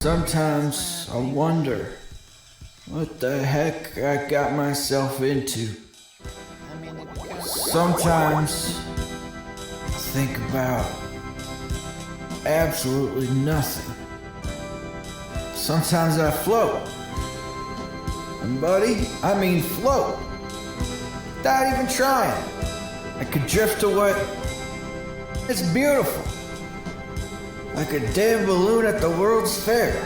Sometimes I wonder what the heck I got myself into. Sometimes I think about absolutely nothing. Sometimes I float. And buddy, I mean float. Without even trying. I could drift away. It's beautiful. Like a damn balloon at the World's Fair.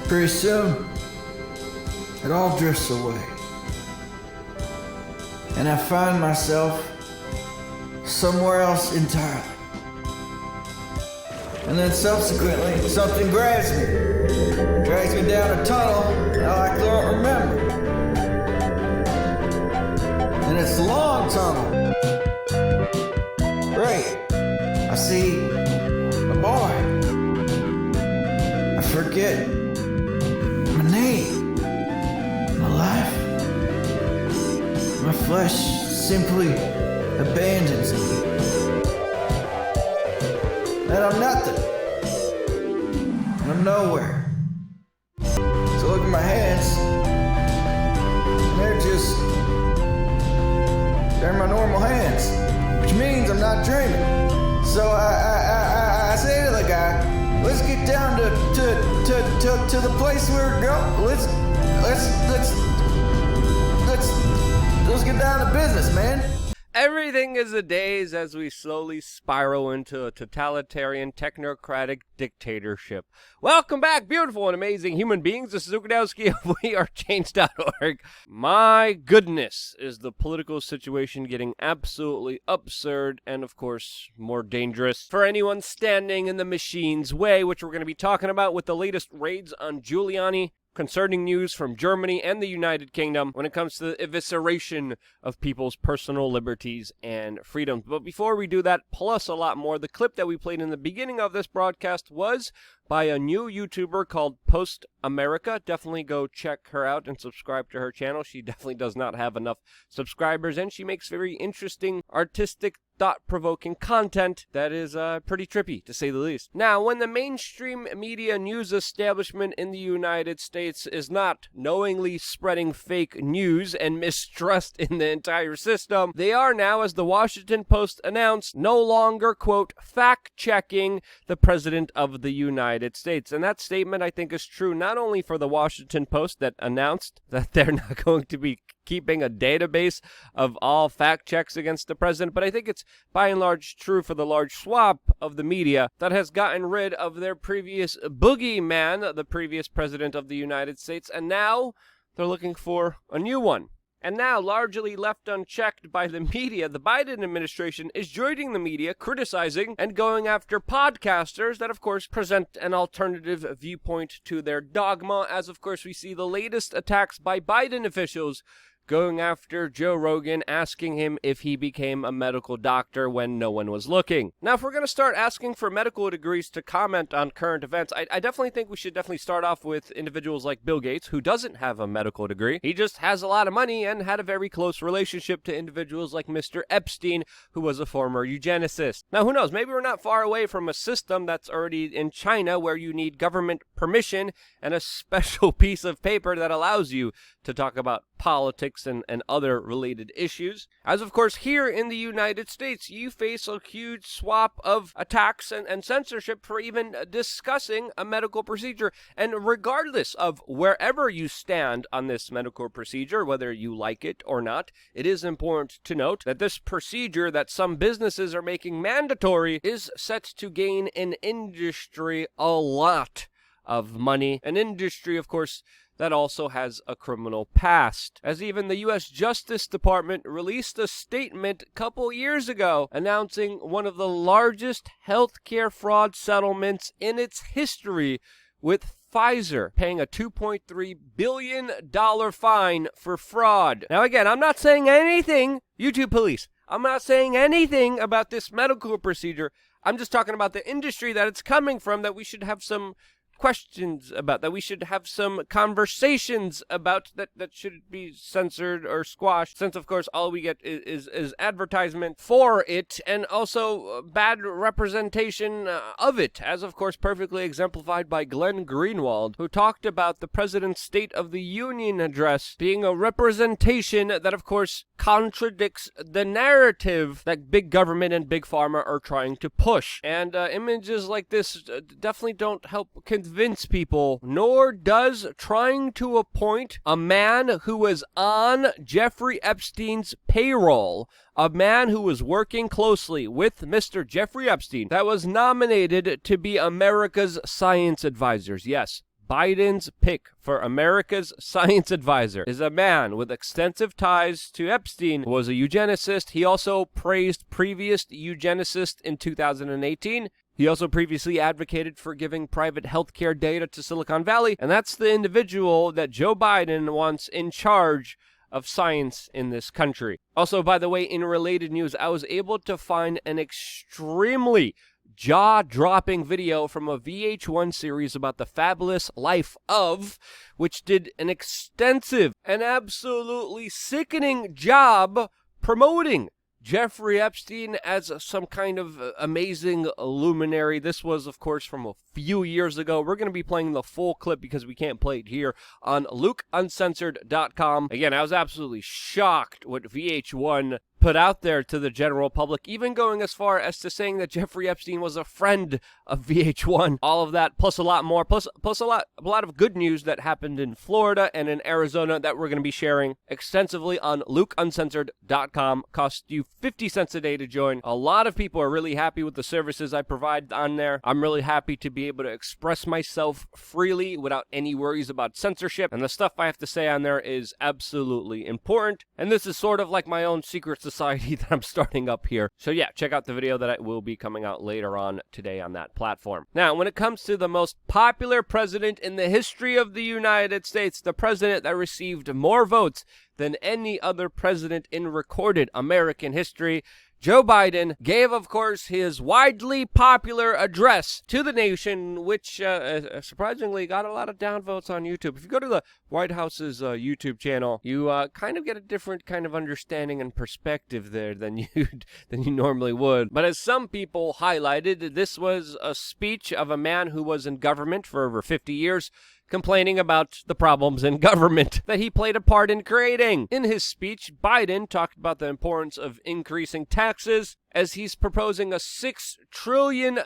Pretty soon, it all drifts away. And I find myself somewhere else entirely. And then subsequently, something grabs me. Drags me down a tunnel that I don't remember. And it's a long tunnel. Great. I see a boy. I forget my name, my life. My flesh simply abandons me. And I'm nothing. And I'm nowhere. So look at my hands. And they're my normal hands. Which means I'm not dreaming. So I say to the guy, let's get down to the place where we're going. Let's get down to business, man. Everything is a daze as we slowly spiral into a totalitarian, technocratic dictatorship. Welcome back, beautiful and amazing human beings. This is Ukadowski of WeAreChange.org. My goodness, is the political situation getting absolutely absurd and, of course, more dangerous for anyone standing in the machine's way, which we're going to be talking about with the latest raids on Giuliani. Concerning news from Germany and the United Kingdom when it comes to the evisceration of people's personal liberties and freedoms. But before we do that, plus a lot more, the clip that we played in the beginning of this broadcast was by a new YouTuber called Post America. Definitely go check her out and subscribe to her channel. She definitely does not have enough subscribers, and she makes very interesting, artistic, thought-provoking content that is pretty trippy, to say the least. Now, when the mainstream media news establishment in the United States is not knowingly spreading fake news and mistrust in the entire system, they are now, as the Washington Post announced, no longer, quote, fact-checking the President of the United States. And that statement, I think, is true not only for the Washington Post that announced that they're not going to be keeping a database of all fact checks against the president, but I think it's by and large true for the large swath of the media that has gotten rid of their previous boogeyman, the previous president of the United States, and now they're looking for a new one. And now, largely left unchecked by the media, the Biden administration is joining the media, criticizing and going after podcasters that, of course, present an alternative viewpoint to their dogma, as, of course, we see the latest attacks by Biden officials going after Joe Rogan, asking him if he became a medical doctor when no one was looking. Now, if we're going to start asking for medical degrees to comment on current events, I definitely think we should definitely start off with individuals like Bill Gates, who doesn't have a medical degree. He just has a lot of money and had a very close relationship to individuals like Mr. Epstein, who was a former eugenicist. Now, who knows? Maybe we're not far away from a system that's already in China where you need government permission and a special piece of paper that allows you to talk about politics and other related issues. As of course here in the United States, you face a huge swath of attacks and censorship for even discussing a medical procedure. And regardless of wherever you stand on this medical procedure, whether you like it or not, it is important to note that this procedure that some businesses are making mandatory is set to gain an industry a lot of money. An industry, of course, that also has a criminal past, as even the U.S. Justice Department released a statement a couple years ago announcing one of the largest healthcare fraud settlements in its history, with Pfizer paying a $2.3 billion fine for fraud. Now again, I'm not saying anything, YouTube police, I'm not saying anything about this medical procedure. I'm just talking about the industry that it's coming from, that we should have some questions about, that we should have some conversations about, that should be censored or squashed, since of course all we get is advertisement for it, and also bad representation of it, as of course perfectly exemplified by Glenn Greenwald, who talked about the president's State of the Union address being a representation that of course contradicts the narrative that big government and big pharma are trying to push. And images like this definitely don't help convince people, nor does trying to appoint a man who was on Jeffrey Epstein's payroll, a man who was working closely with Mr. Jeffrey Epstein, that was nominated to be America's science advisors. Yes, Biden's pick for America's science advisor is a man with extensive ties to Epstein, who was a eugenicist. He also praised previous eugenicists in 2018. He also previously advocated for giving private healthcare data to Silicon Valley, and that's the individual that Joe Biden wants in charge of science in this country. Also, by the way, in related news, I was able to find an extremely jaw-dropping video from a VH1 series about the fabulous life of, which did an extensive and absolutely sickening job promoting Jeffrey Epstein as some kind of amazing luminary. This was, of course, from a few years ago. We're going to be playing the full clip because we can't play it here on LukeUncensored.com. Again, I was absolutely shocked what VH1 put out there to the general public, even going as far as to saying that Jeffrey Epstein was a friend of VH1. All of that, plus a lot more, plus a lot of good news that happened in Florida and in Arizona that we're going to be sharing extensively on LukeUncensored.com. Costs you 50 cents a day to join. A lot of people are really happy with the services I provide on there. I'm really happy to be able to express myself freely without any worries about censorship, and the stuff I have to say on there is absolutely important. And this is sort of like my own secret society that I'm starting up here. So yeah, check out the video that will be coming out later on today on that platform. Now, when it comes to the most popular president in the history of the United States, the president that received more votes than any other president in recorded American history, Joe Biden gave, of course, his widely popular address to the nation, which surprisingly got a lot of downvotes on YouTube. If you go to the White House's YouTube channel, you kind of get a different kind of understanding and perspective there than you normally would. But as some people highlighted, this was a speech of a man who was in government for over 50 years, complaining about the problems in government that he played a part in creating. In his speech, Biden talked about the importance of increasing taxes, as he's proposing a $6 trillion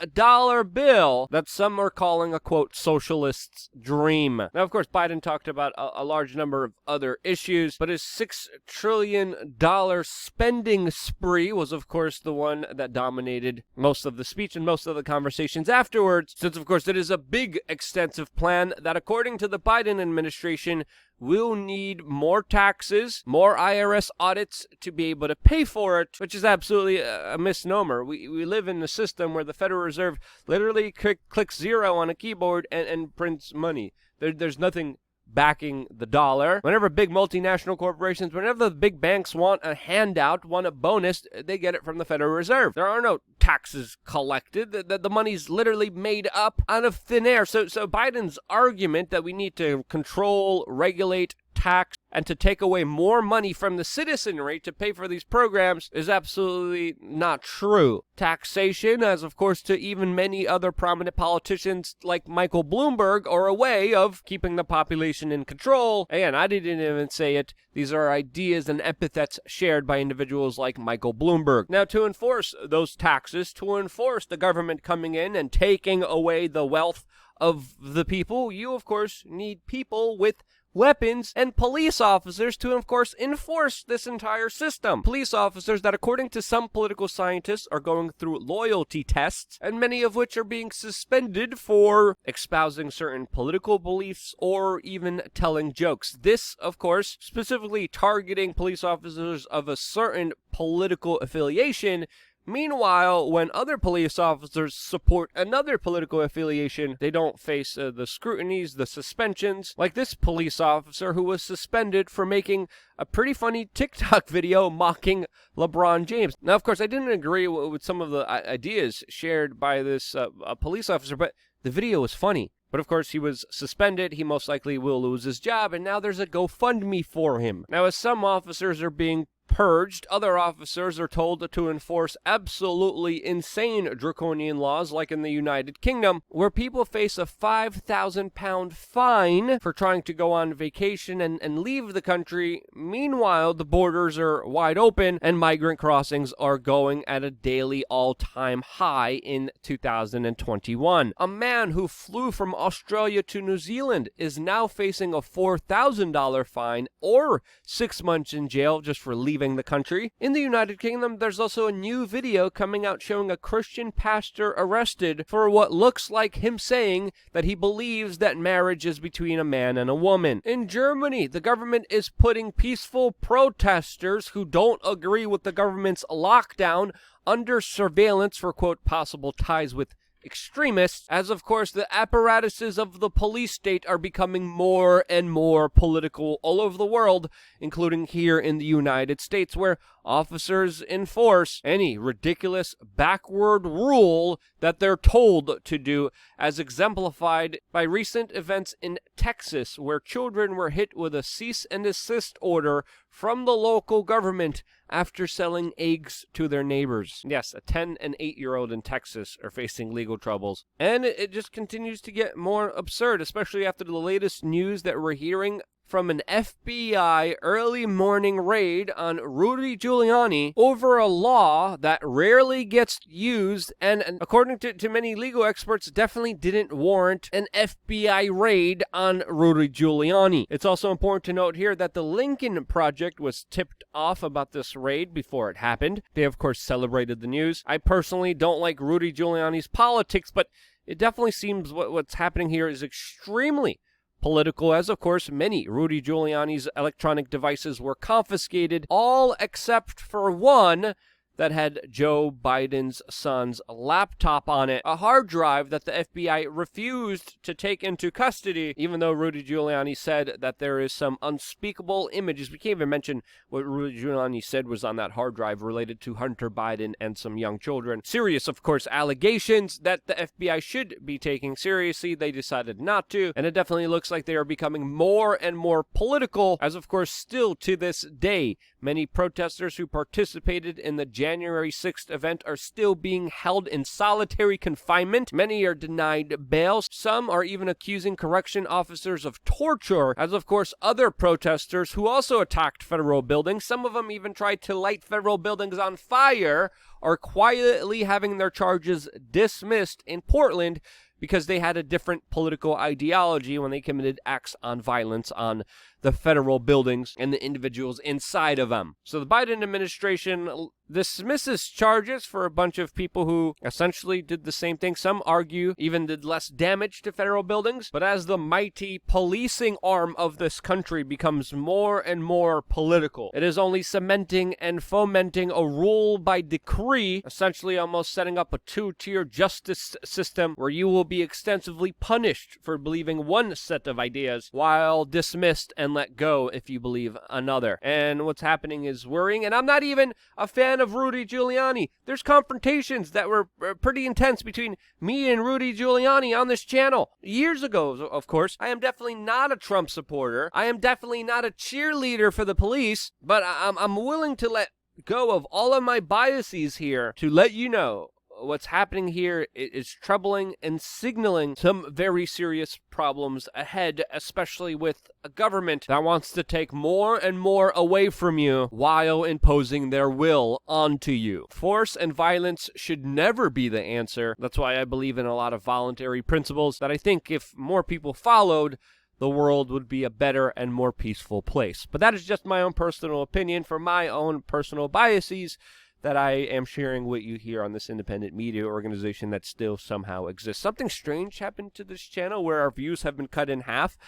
bill that some are calling a, quote, socialist's dream. Now, of course, Biden talked about a large number of other issues, but his $6 trillion spending spree was, of course, the one that dominated most of the speech and most of the conversations afterwards, since, of course, it is a big, extensive plan that, according to the Biden administration, we'll need more taxes, more IRS audits to be able to pay for it, which is absolutely a misnomer. We live in a system where the Federal Reserve literally clicks zero on a keyboard and prints money. There's nothing backing the dollar. Whenever big multinational corporations, whenever the big banks want a handout, want a bonus, they get it from the Federal Reserve. There are no taxes collected. The money's literally made up out of thin air. So Biden's argument that we need to control, regulate, tax, and to take away more money from the citizenry to pay for these programs is absolutely not true. Taxation, as of course to even many other prominent politicians like Michael Bloomberg, are a way of keeping the population in control. Again, I didn't even say it. These are ideas and epithets shared by individuals like Michael Bloomberg. Now, to enforce those taxes, to enforce the government coming in and taking away the wealth of the people, you, of course, need people with weapons and police officers to, of course, enforce this entire system. Police officers that, according to some political scientists, are going through loyalty tests, and many of which are being suspended for espousing certain political beliefs or even telling jokes. This, of course, specifically targeting police officers of a certain political affiliation. Meanwhile, when other police officers support another political affiliation, they don't face the scrutinies, the suspensions, like this police officer who was suspended for making a pretty funny TikTok video mocking LeBron James. Now, of course, I didn't agree with some of the ideas shared by this police officer, but the video was funny. But of course, he was suspended, he most likely will lose his job, and now there's a GoFundMe for him. Now, as some officers are being purged, other officers are told to enforce absolutely insane draconian laws, like in the United Kingdom, where people face a £5,000 fine for trying to go on vacation and leave the country. Meanwhile, the borders are wide open and migrant crossings are going at a daily all-time high in 2021. A man who flew from Australia to New Zealand is now facing a $4,000 fine or 6 months in jail just for leaving the country. In the United Kingdom, there's also a new video coming out showing a Christian pastor arrested for what looks like him saying that he believes that marriage is between a man and a woman. In Germany, the government is putting peaceful protesters who don't agree with the government's lockdown under surveillance for, quote, possible ties with extremists, as of course the apparatuses of the police state are becoming more and more political all over the world, including here in the United States, where officers enforce any ridiculous backward rule that they're told to do, as exemplified by recent events in Texas, where children were hit with a cease and desist order from the local government after selling eggs to their neighbors. Yes, a 10 and 8-year-old in Texas are facing legal troubles. And it just continues to get more absurd, especially after the latest news that we're hearing from an FBI early morning raid on Rudy Giuliani over a law that rarely gets used and according to many legal experts, definitely didn't warrant an FBI raid on Rudy Giuliani. It's also important to note here that the Lincoln Project was tipped off about this raid before it happened. They, of course, celebrated the news. I personally don't like Rudy Giuliani's politics, but it definitely seems what's happening here is extremely political, as of course many Rudy Giuliani's electronic devices were confiscated, all except for one that had Joe Biden's son's laptop on it, a hard drive that the FBI refused to take into custody, even though Rudy Giuliani said that there is some unspeakable images. We can't even mention what Rudy Giuliani said was on that hard drive related to Hunter Biden and some young children. Serious, of course, allegations that the FBI should be taking seriously. They decided not to, and it definitely looks like they are becoming more and more political, as of course still to this day, many protesters who participated in the January 6th event are still being held in solitary confinement. Many are denied bail. Some are even accusing correction officers of torture, as of course other protesters who also attacked federal buildings, some of them even tried to light federal buildings on fire, are quietly having their charges dismissed in Portland because they had a different political ideology when they committed acts on violence on the federal buildings and the individuals inside of them. So the Biden administration dismisses charges for a bunch of people who essentially did the same thing. Some argue even did less damage to federal buildings. But as the mighty policing arm of this country becomes more and more political, it is only cementing and fomenting a rule by decree, essentially almost setting up a two-tier justice system where you will be extensively punished for believing one set of ideas while dismissed and let go if you believe another. And what's happening is worrying, and I'm not even a fan of Rudy Giuliani. There's confrontations that were pretty intense between me and Rudy Giuliani on this channel years ago, of course. I am definitely not a Trump supporter. I am definitely not a cheerleader for the police, but I'm willing to let go of all of my biases here to let you know what's happening here is troubling and signaling some very serious problems ahead, especially with a government that wants to take more and more away from you while imposing their will onto you. Force and violence should never be the answer. That's why I believe in a lot of voluntary principles that I think if more people followed, the world would be a better and more peaceful place. But that is just my own personal opinion for my own personal biases that I am sharing with you here on this independent media organization that still somehow exists. Something strange happened to this channel where our views have been cut in half.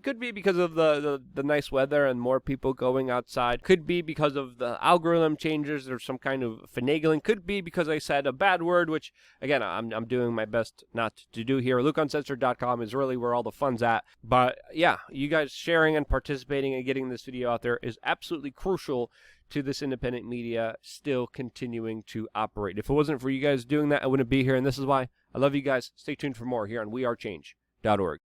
Could be because of the nice weather and more people going outside. Could be because of the algorithm changes or some kind of finagling. Could be because I said a bad word, which, again, I'm doing my best not to do here. LukeUncensored.com is really where all the fun's at. But, yeah, you guys sharing and participating and getting this video out there is absolutely crucial to this independent media still continuing to operate. If it wasn't for you guys doing that, I wouldn't be here, and this is why. I love you guys. Stay tuned for more here on wearechange.org.